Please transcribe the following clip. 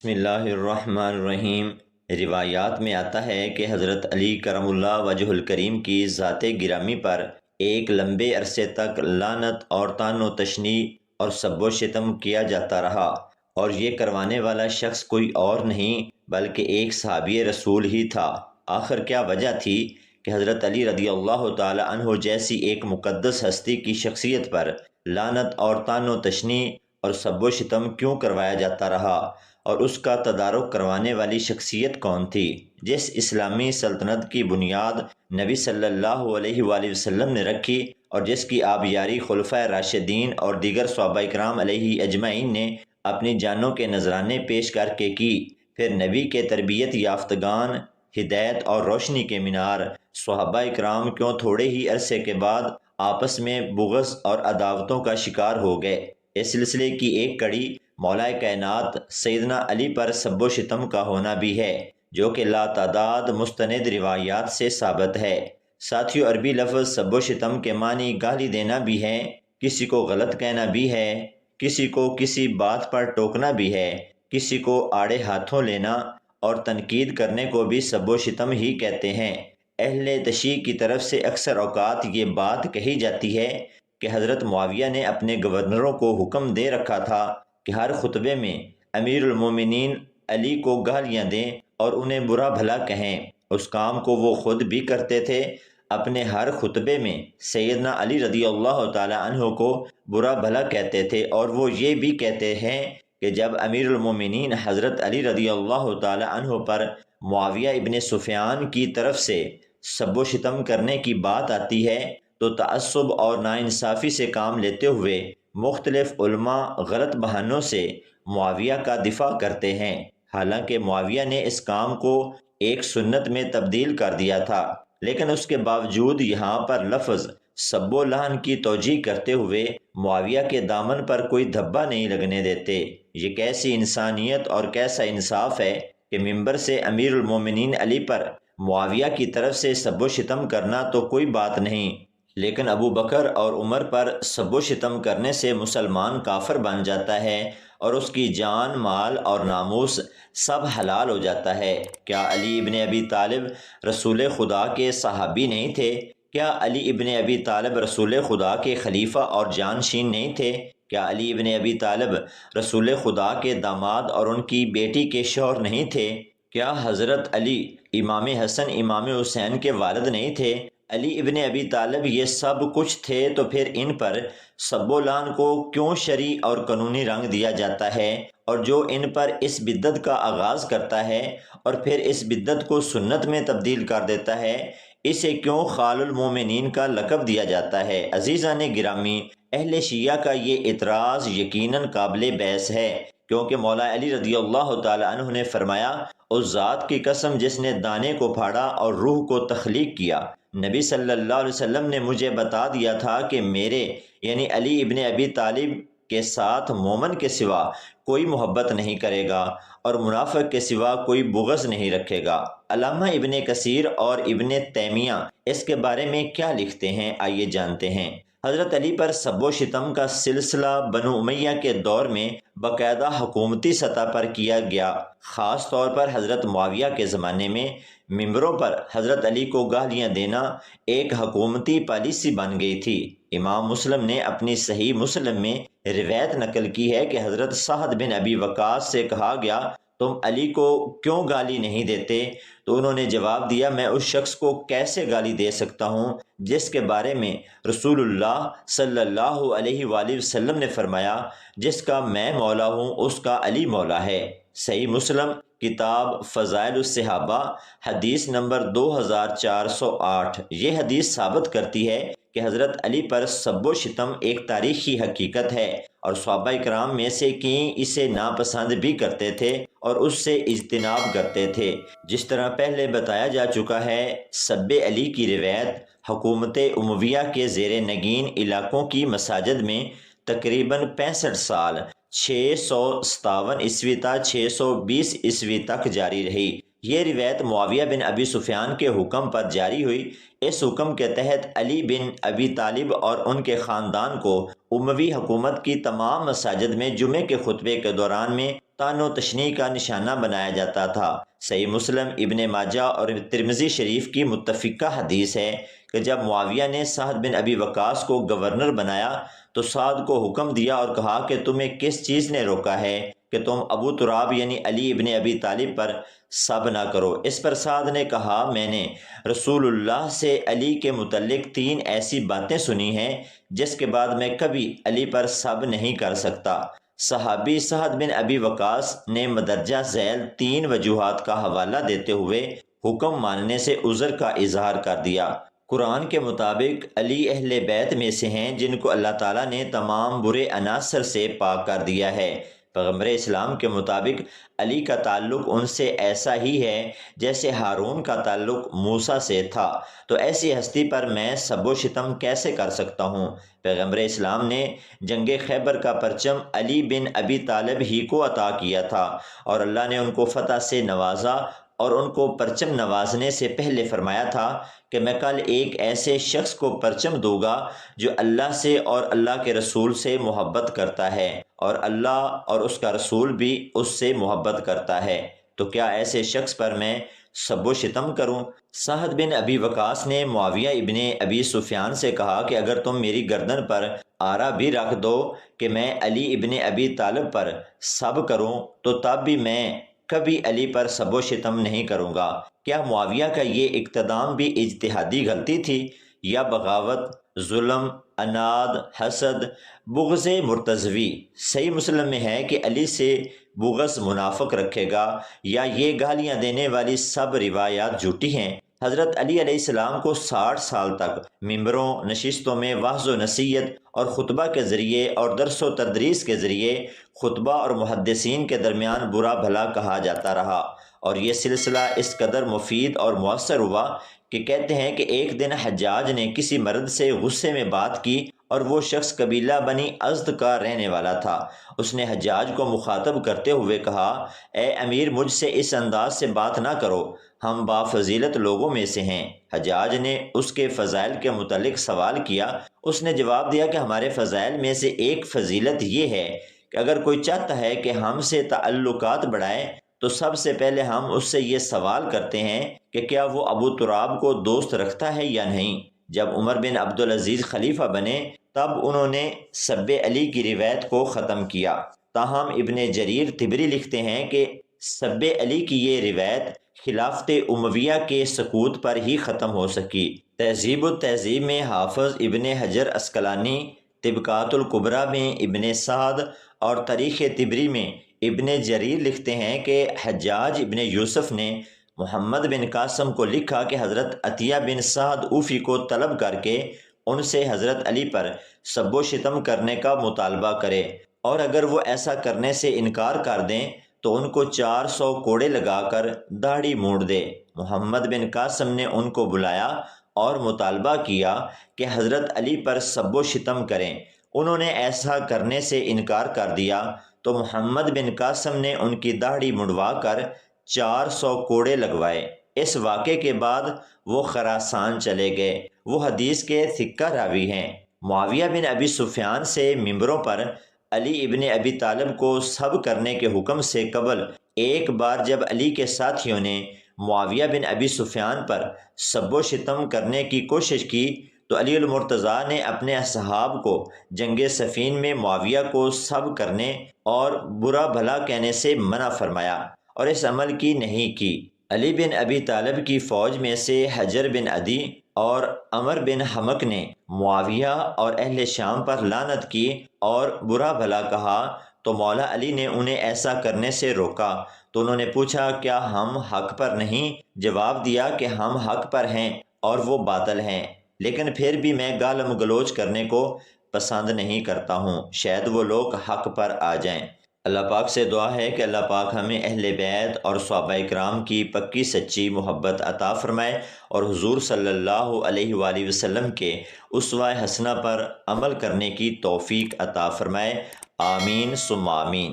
بسم اللہ الرحمن الرحیم۔ روایات میں آتا ہے کہ حضرت علی کرم اللہ وجہ الکریم کی ذات گرامی پر ایک لمبے عرصے تک لعنت اور طعن و تشنیع اور سب و شتم کیا جاتا رہا، اور یہ کروانے والا شخص کوئی اور نہیں بلکہ ایک صحابی رسول ہی تھا۔ آخر کیا وجہ تھی کہ حضرت علی رضی اللہ تعالی عنہ جیسی ایک مقدس ہستی کی شخصیت پر لعنت اور طعن و تشنیع اور سب و شتم کیوں کروایا جاتا رہا، اور اس کا تدارک کروانے والی شخصیت کون تھی جس اسلامی سلطنت کی بنیاد نبی صلی اللہ علیہ وآلہ وسلم نے رکھی، اور جس کی آبیاری خلفائے راشدین اور دیگر صحابہ کرام علیہ اجمعین نے اپنی جانوں کے نذرانے پیش کر کے کی۔ پھر نبی کے تربیت یافتگان ہدایت اور روشنی کے مینار صحابہ کرام کیوں تھوڑے ہی عرصے کے بعد آپس میں بغض اور عداوتوں کا شکار ہو گئے۔ اس سلسلے کی ایک کڑی مولا کائنات سیدنا علی پر سب و شتم کا ہونا بھی ہے، جو کہ لا تعداد مستند روایات سے ثابت ہے۔ ساتھیو، عربی لفظ سب و شتم کے معنی گالی دینا بھی ہے، کسی کو غلط کہنا بھی ہے، کسی کو کسی بات پر ٹوکنا بھی ہے، کسی کو آڑے ہاتھوں لینا اور تنقید کرنے کو بھی سب و شتم ہی کہتے ہیں۔ اہل تشیع کی طرف سے اکثر اوقات یہ بات کہی جاتی ہے کہ حضرت معاویہ نے اپنے گورنروں کو حکم دے رکھا تھا کہ ہر خطبے میں امیر المومنین علی کو گالیاں دیں اور انہیں برا بھلا کہیں۔ اس کام کو وہ خود بھی کرتے تھے، اپنے ہر خطبے میں سیدنا علی رضی اللہ تعالی عنہ کو برا بھلا کہتے تھے، اور وہ یہ بھی کہتے ہیں کہ جب امیر المومنین حضرت علی رضی اللہ تعالی عنہ پر معاویہ ابن سفیان کی طرف سے سب و شتم کرنے کی بات آتی ہے تو تعصب اور ناانصافی سے کام لیتے ہوئے مختلف علماء غلط بہانوں سے معاویہ کا دفاع کرتے ہیں، حالانکہ معاویہ نے اس کام کو ایک سنت میں تبدیل کر دیا تھا، لیکن اس کے باوجود یہاں پر لفظ سب و لعن کی توجیہ کرتے ہوئے معاویہ کے دامن پر کوئی دھبا نہیں لگنے دیتے۔ یہ کیسی انسانیت اور کیسا انصاف ہے کہ ممبر سے امیر المومنین علی پر معاویہ کی طرف سے سب و شتم کرنا تو کوئی بات نہیں، لیکن ابو بکر اور عمر پر سب و شتم کرنے سے مسلمان کافر بن جاتا ہے اور اس کی جان، مال اور ناموس سب حلال ہو جاتا ہے۔ کیا علی ابن ابی طالب رسول خدا کے صحابی نہیں تھے؟ کیا علی ابن ابی طالب رسول خدا کے خلیفہ اور جانشین نہیں تھے؟ کیا علی ابن ابی طالب رسول خدا کے داماد اور ان کی بیٹی کے شوہر نہیں تھے؟ کیا حضرت علی امام حسن امام حسین کے والد نہیں تھے؟ علی ابن ابی طالب یہ سب کچھ تھے، تو پھر ان پر سب و لعن کو کیوں شرعی اور قانونی رنگ دیا جاتا ہے، اور جو ان پر اس بدعت کا آغاز کرتا ہے اور پھر اس بدعت کو سنت میں تبدیل کر دیتا ہے، اسے کیوں خال المومنین کا لقب دیا جاتا ہے؟ عزیزان گرامی، اہل شیعہ کا یہ اعتراض یقیناً قابل بحث ہے، کیونکہ مولا علی رضی اللہ تعالی عنہ نے فرمایا، اس ذات کی قسم جس نے دانے کو پھاڑا اور روح کو تخلیق کیا، نبی صلی اللہ علیہ وسلم نے مجھے بتا دیا تھا کہ میرے یعنی علی ابن ابی طالب کے ساتھ مومن کے سوا کوئی محبت نہیں کرے گا اور منافق کے سوا کوئی بغض نہیں رکھے گا۔ علامہ ابن کثیر اور ابن تیمیہ اس کے بارے میں کیا لکھتے ہیں، آئیے جانتے ہیں۔ حضرت علی پر سب و شتم کا سلسلہ بنو امیہ کے دور میں باقاعدہ حکومتی سطح پر کیا گیا، خاص طور پر حضرت معاویہ کے زمانے میں ممبروں پر حضرت علی کو گالیاں دینا ایک حکومتی پالیسی بن گئی تھی۔ امام مسلم نے اپنی صحیح مسلم میں روایت نقل کی ہے کہ حضرت سعد بن ابی وقاص سے کہا گیا، تم علی کو کیوں گالی نہیں دیتے؟ تو انہوں نے جواب دیا، میں اس شخص کو کیسے گالی دے سکتا ہوں جس کے بارے میں رسول اللہ صلی اللہ علیہ وآلہ وسلم نے فرمایا، جس کا میں مولا ہوں اس کا علی مولا ہے۔ صحیح مسلم کتاب فضائل الصحابہ حدیث نمبر 2408۔ یہ حدیث ثابت کرتی ہے کہ حضرت علی پر سب و شتم ایک تاریخی حقیقت ہے، اور صحابہ کرام میں سے کئی اسے ناپسند بھی کرتے تھے اور اس سے اجتناب کرتے تھے۔ جس طرح پہلے بتایا جا چکا ہے، سب علی کی روایت حکومت امویہ کے زیر نگین علاقوں کی مساجد میں تقریباً 65 سال 657 عیسوی تا 620 عیسوی تک جاری رہی۔ یہ روایت معاویہ بن ابی سفیان کے حکم پر جاری ہوئی۔ اس حکم کے تحت علی بن ابی طالب اور ان کے خاندان کو اموی حکومت کی تمام مساجد میں جمعے کے خطبے کے دوران میں طعن و تشنیع کا نشانہ بنایا جاتا تھا۔ صحیح مسلم، ابن ماجہ اور ترمذی شریف کی متفقہ حدیث ہے کہ جب معاویہ نے سعد بن ابی وقاص کو گورنر بنایا تو سعد کو حکم دیا اور کہا کہ تمہیں کس چیز نے روکا ہے کہ تم ابو تراب یعنی علی ابن ابی طالب پر سب نہ کرو۔ اس پر سعد نے کہا، میں نے رسول اللہ سے علی کے متعلق 3 ایسی باتیں سنی ہیں جس کے بعد میں کبھی علی پر سب نہیں کر سکتا۔ صحابی سعد بن ابی وقاص نے مدرجہ ذیل 3 وجوہات کا حوالہ دیتے ہوئے حکم ماننے سے عذر کا اظہار کر دیا۔ قرآن کے مطابق علی اہل بیت میں سے ہیں جن کو اللہ تعالیٰ نے تمام برے عناصر سے پاک کر دیا ہے۔ پیغمبر اسلام کے مطابق علی کا تعلق ان سے ایسا ہی ہے جیسے ہارون کا تعلق موسیٰ سے تھا، تو ایسی ہستی پر میں سب و شتم کیسے کر سکتا ہوں؟ پیغمبر اسلام نے جنگ خیبر کا پرچم علی بن ابی طالب ہی کو عطا کیا تھا اور اللہ نے ان کو فتح سے نوازا اور ان کو پرچم نوازنے سے پہلے فرمایا تھا کہ میں کل ایک ایسے شخص کو پرچم دوں گا جو اللہ سے اور اللہ کے رسول سے محبت کرتا ہے اور اللہ اور اس کا رسول بھی اس سے محبت کرتا ہے، تو کیا ایسے شخص پر میں سب و شتم کروں؟ سعد بن ابی وقاص نے معاویہ ابن ابی سفیان سے کہا کہ اگر تم میری گردن پر آرا بھی رکھ دو کہ میں علی ابن ابی طالب پر سب کروں تو تب بھی میں کبھی علی پر سب و شتم نہیں کروں گا۔ کیا معاویہ کا یہ اقتدام بھی اجتہادی غلطی تھی یا بغاوت، ظلم، اناد، حسد، بغض مرتضوی؟ صحیح مسلم میں ہے کہ علی سے بغض منافق رکھے گا، یا یہ گالیاں دینے والی سب روایات جھوٹی ہیں۔ حضرت علی علیہ السلام کو 60 سال تک ممبروں، نشستوں میں وعظ و نصیحت اور خطبہ کے ذریعے اور درس و تدریس کے ذریعے خطبہ اور محدثین کے درمیان برا بھلا کہا جاتا رہا، اور یہ سلسلہ اس قدر مفید اور مؤثر ہوا کہ کہتے ہیں کہ ایک دن حجاج نے کسی مرد سے غصے میں بات کی اور وہ شخص قبیلہ بنی ازد کا رہنے والا تھا۔ اس نے حجاج کو مخاطب کرتے ہوئے کہا، اے امیر، مجھ سے اس انداز سے بات نہ کرو، ہم بافضیلت لوگوں میں سے ہیں۔ حجاج نے اس کے فضائل کے متعلق سوال کیا۔ اس نے جواب دیا کہ ہمارے فضائل میں سے ایک فضیلت یہ ہے کہ اگر کوئی چاہتا ہے کہ ہم سے تعلقات بڑھائے تو سب سے پہلے ہم اس سے یہ سوال کرتے ہیں کہ کیا وہ ابو تراب کو دوست رکھتا ہے یا نہیں۔ جب عمر بن عبدالعزیز خلیفہ بنے تب انہوں نے سب علی کی روایت کو ختم کیا، تاہم ابن جریر طبری لکھتے ہیں کہ سب علی کی یہ روایت خلافت امویہ کے سقوط پر ہی ختم ہو سکی۔ تہذیب التہذیب میں حافظ ابن حجر عسقلانی، طبقات الکبریٰ میں ابن سعد اور تاریخ طبری میں ابن جریر لکھتے ہیں کہ حجاج ابن یوسف نے محمد بن قاسم کو لکھا کہ حضرت عطیہ بن سعد اوفی کو طلب کر کے ان سے حضرت علی پر سب و شتم کرنے کا مطالبہ کرے، اور اگر وہ ایسا کرنے سے انکار کر دیں تو ان کو 400 کوڑے لگا کر داڑھی مونڈ دے۔ محمد بن قاسم نے ان کو بلایا اور مطالبہ کیا کہ حضرت علی پر سب و شتم کریں۔ انہوں نے ایسا کرنے سے انکار کر دیا تو محمد بن قاسم نے ان کی داڑھی منڈوا کر 400 کوڑے لگوائے۔ اس واقعے کے بعد وہ خراسان چلے گئے۔ وہ حدیث کے ثقہ راوی ہیں۔ معاویہ بن ابی سفیان سے ممبروں پر علی ابن ابی طالب کو سب کرنے کے حکم سے قبل ایک بار جب علی کے ساتھیوں نے معاویہ بن ابی سفیان پر سب و شتم کرنے کی کوشش کی تو علی المرتضیٰ نے اپنے اصحاب کو جنگ صفین میں معاویہ کو سب کرنے اور برا بھلا کہنے سے منع فرمایا اور اس عمل کی نہیں کی۔ علی بن ابی طالب کی فوج میں سے حجر بن عدی اور عمر بن حمق نے معاویہ اور اہل شام پر لعنت کی اور برا بھلا کہا تو مولا علی نے انہیں ایسا کرنے سے روکا، تو انہوں نے پوچھا کیا ہم حق پر نہیں؟ جواب دیا کہ ہم حق پر ہیں اور وہ باطل ہیں، لیکن پھر بھی میں گالم گلوچ کرنے کو پسند نہیں کرتا ہوں، شاید وہ لوگ حق پر آ جائیں۔ اللہ پاک سے دعا ہے کہ اللہ پاک ہمیں اہل بیت اور صحابہ کرام کی پکی سچی محبت عطا فرمائے اور حضور صلی اللہ علیہ وآلہ وسلم کے اسوہ حسنہ پر عمل کرنے کی توفیق عطا فرمائے۔ آمین ثم آمین۔